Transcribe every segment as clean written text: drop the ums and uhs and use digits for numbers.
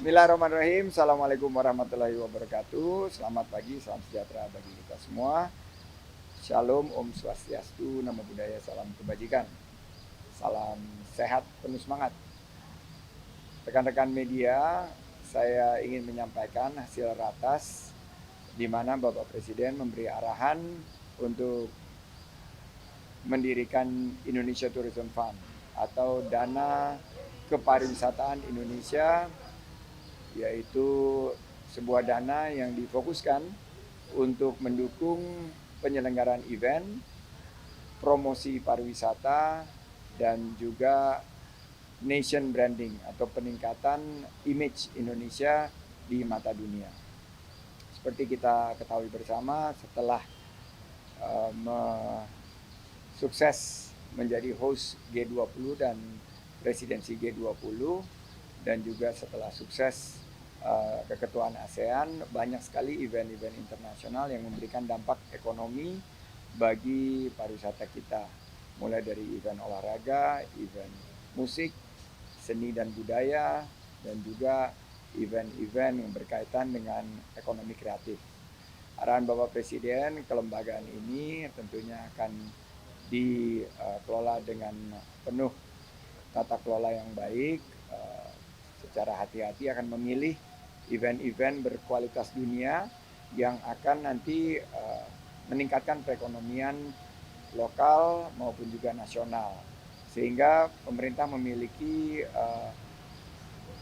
Bismillahirrahmanirrahim. Assalamualaikum warahmatullahi wabarakatuh. Selamat pagi, salam sejahtera bagi kita semua. Shalom, Om Swastiastu, Namo Buddhaya, salam kebajikan. Salam sehat, penuh semangat. Rekan-rekan media, saya ingin menyampaikan hasil ratas di mana Bapak Presiden memberi arahan untuk mendirikan Indonesia Tourism Fund atau dana kepariwisataan Indonesia, yaitu sebuah dana yang difokuskan untuk mendukung penyelenggaraan event, promosi pariwisata, dan juga nation branding atau peningkatan image Indonesia di mata dunia. Seperti kita ketahui bersama, setelah sukses menjadi host G20 dan presidensi G20, dan juga setelah sukses keketuaan ASEAN, banyak sekali event-event internasional yang memberikan dampak ekonomi bagi pariwisata kita. Mulai dari event olahraga, event musik, seni dan budaya, dan juga event-event yang berkaitan dengan ekonomi kreatif. Arahan Bapak Presiden, kelembagaan ini tentunya akan dikelola dengan penuh tata kelola yang baik, secara hati-hati akan memilih event-event berkualitas dunia yang akan nanti meningkatkan perekonomian lokal maupun juga nasional, sehingga pemerintah memiliki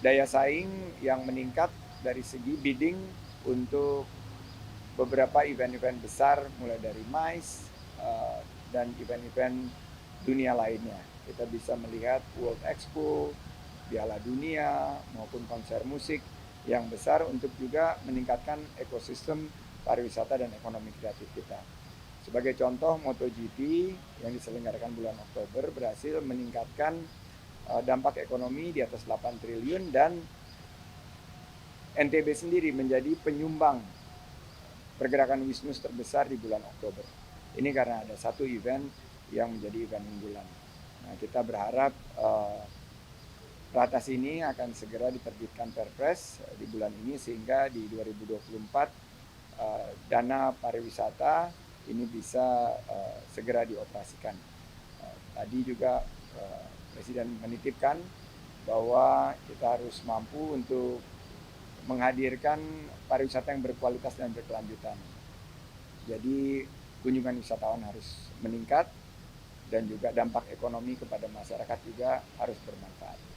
daya saing yang meningkat dari segi bidding untuk beberapa event-event besar, mulai dari MICE dan event-event dunia lainnya. Kita bisa melihat World Expo, Piala Dunia, maupun konser musik yang besar untuk juga meningkatkan ekosistem pariwisata dan ekonomi kreatif kita. Sebagai contoh, MotoGP yang diselenggarakan bulan Oktober berhasil meningkatkan dampak ekonomi di atas 8 triliun dan NTB sendiri menjadi penyumbang pergerakan wisnus terbesar di bulan Oktober. Ini karena ada satu event yang menjadi event unggulan. Nah, kita berharap ratas ini akan segera diterbitkan Perpres di bulan ini, sehingga di 2024 dana pariwisata ini bisa segera dioperasikan. Tadi juga Presiden menitipkan bahwa kita harus mampu untuk menghadirkan pariwisata yang berkualitas dan berkelanjutan. Jadi kunjungan wisatawan harus meningkat dan juga dampak ekonomi kepada masyarakat juga harus bermanfaat.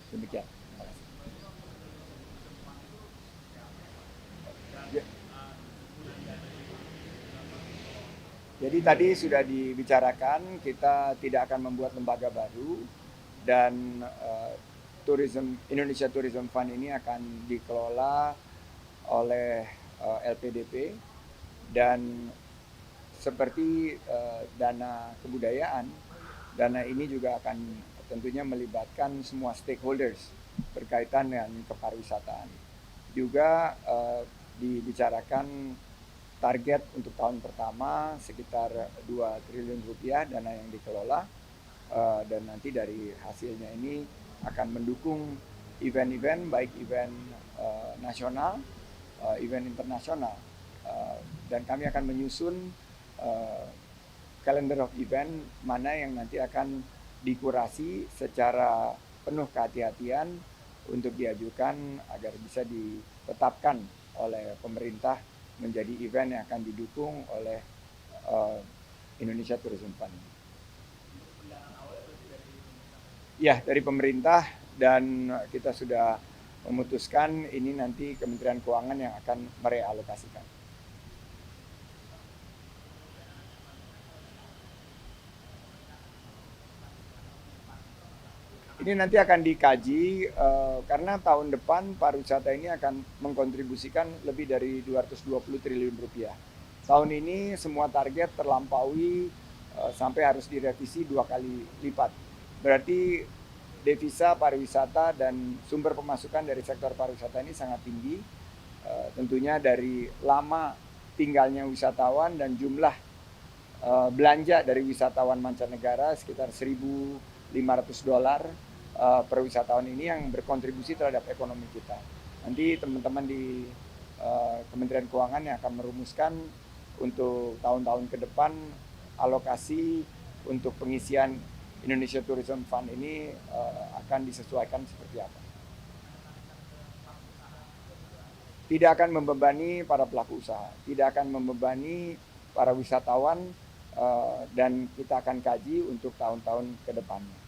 Demikian. Terima kasih. Jadi tadi sudah dibicarakan, kita tidak akan membuat lembaga baru, dan Indonesia Tourism Fund ini akan dikelola oleh LPDP, dan seperti dana kebudayaan, dana ini juga akan tentunya melibatkan semua stakeholders berkaitan dengan kepariwisataan. Juga dibicarakan target untuk tahun pertama sekitar 2 triliun rupiah dana yang dikelola, dan nanti dari hasilnya ini akan mendukung event-event, baik event nasional, event internasional, dan kami akan menyusun calendar of event mana yang nanti akan dikurasi secara penuh kehati-hatian untuk diajukan agar bisa ditetapkan oleh pemerintah menjadi event yang akan didukung oleh Indonesia Tourism Fund. Ya, dari pemerintah, dan kita sudah memutuskan ini nanti Kementerian Keuangan yang akan merealokasikan. Ini nanti akan dikaji karena tahun depan pariwisata ini akan mengkontribusikan lebih dari 220 triliun rupiah. Tahun ini semua target terlampaui sampai harus direvisi 2 kali lipat. Berarti devisa pariwisata dan sumber pemasukan dari sektor pariwisata ini sangat tinggi. Tentunya dari lama tinggalnya wisatawan dan jumlah belanja dari wisatawan mancanegara sekitar $1.500 per wisatawan ini yang berkontribusi terhadap ekonomi kita. Nanti teman-teman di Kementerian Keuangan yang akan merumuskan untuk tahun-tahun ke depan alokasi untuk pengisian Indonesia Tourism Fund ini akan disesuaikan seperti apa. Tidak akan membebani para pelaku usaha, tidak akan membebani para wisatawan, dan kita akan kaji untuk tahun-tahun ke depannya.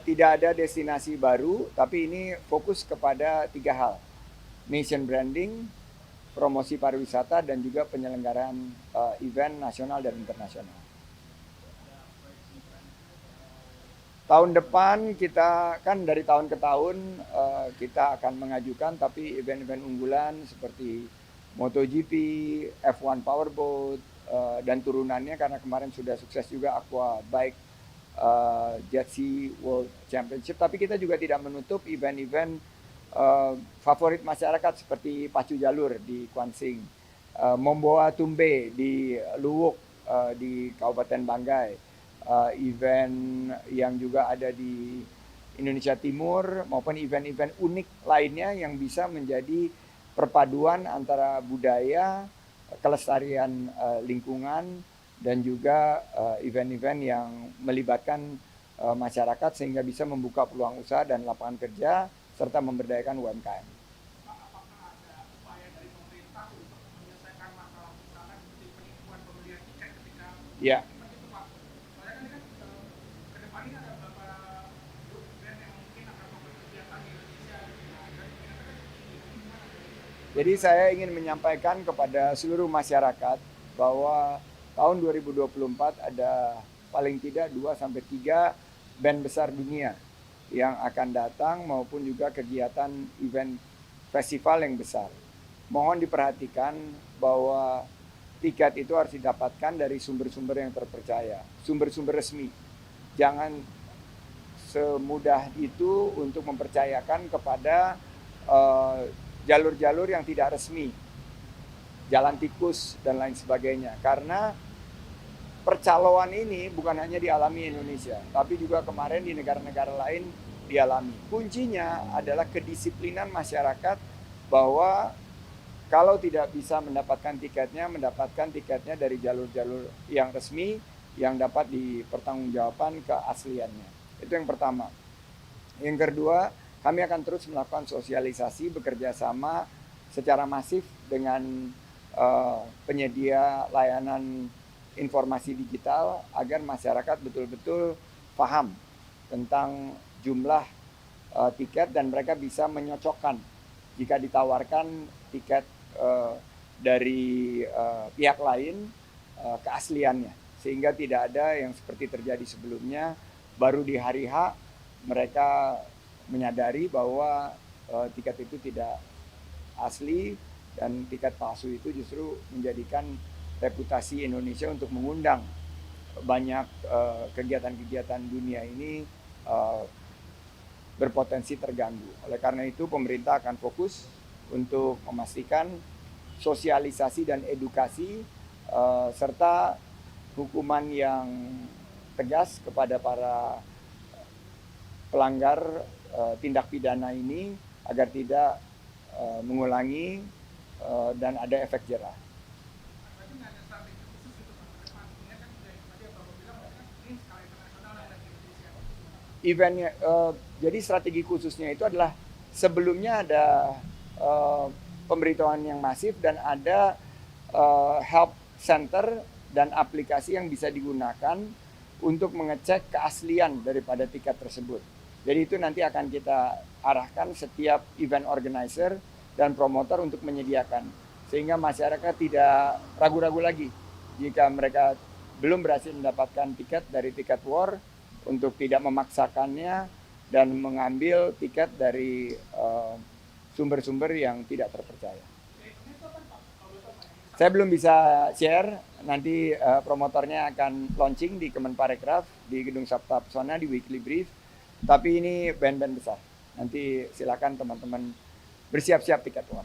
Tidak ada destinasi baru, tapi ini fokus kepada 3 hal. Nation branding, promosi pariwisata, dan juga penyelenggaraan event nasional dan internasional. Tahun depan kita kan dari tahun ke tahun kita akan mengajukan, tapi event-event unggulan seperti MotoGP, F1 Powerboat, dan turunannya karena kemarin sudah sukses juga Aqua Bike Jet Sea World Championship. Tapi kita juga tidak menutup event-event favorit masyarakat seperti Pacu Jalur di Kuansing, Momboa Tumbe di Luwuk di Kabupaten Banggai, event yang juga ada di Indonesia Timur, maupun event-event unik lainnya yang bisa menjadi perpaduan antara budaya, kelestarian lingkungan, dan juga event-event yang melibatkan masyarakat sehingga bisa membuka peluang usaha dan lapangan kerja serta memberdayakan UMKM. Ya. Jadi saya ingin menyampaikan kepada seluruh masyarakat bahwa tahun 2024 ada paling tidak 2-3 band besar dunia yang akan datang maupun juga kegiatan event festival yang besar. Mohon diperhatikan bahwa tiket itu harus didapatkan dari sumber-sumber yang terpercaya, sumber-sumber resmi. Jangan semudah itu untuk mempercayakan kepada jalur-jalur yang tidak resmi, jalan tikus dan lain sebagainya. Karena percaloan ini bukan hanya dialami Indonesia, tapi juga kemarin di negara-negara lain dialami. Kuncinya adalah kedisiplinan masyarakat bahwa kalau tidak bisa mendapatkan tiketnya dari jalur-jalur yang resmi yang dapat dipertanggungjawabkan keasliannya. Itu yang pertama. Yang kedua, kami akan terus melakukan sosialisasi bekerja sama secara masif dengan penyedia layanan informasi digital agar masyarakat betul-betul paham tentang jumlah tiket dan mereka bisa menyocokkan jika ditawarkan tiket dari pihak lain keasliannya, sehingga tidak ada yang seperti terjadi sebelumnya baru di hari H mereka menyadari bahwa tiket itu tidak asli dan tiket palsu itu justru menjadikan reputasi Indonesia untuk mengundang banyak kegiatan-kegiatan dunia ini berpotensi terganggu. Oleh karena itu pemerintah akan fokus untuk memastikan sosialisasi dan edukasi serta hukuman yang tegas kepada para pelanggar tindak pidana ini agar tidak mengulangi dan ada efek jerah. Eventnya, jadi strategi khususnya itu adalah sebelumnya ada pemberitahuan yang masif dan ada help center dan aplikasi yang bisa digunakan untuk mengecek keaslian daripada tiket tersebut. Jadi itu nanti akan kita arahkan setiap event organizer dan promotor untuk menyediakan, sehingga masyarakat tidak ragu-ragu lagi jika mereka belum berhasil mendapatkan tiket dari Tiket War untuk tidak memaksakannya dan mengambil tiket dari sumber-sumber yang tidak terpercaya. Saya belum bisa share, nanti promotornya akan launching di Kemenparekraf, di Gedung Sabta Pesona, di Weekly Brief. Tapi ini band-band besar. Nanti silakan teman-teman bersiap-siap Tiket War.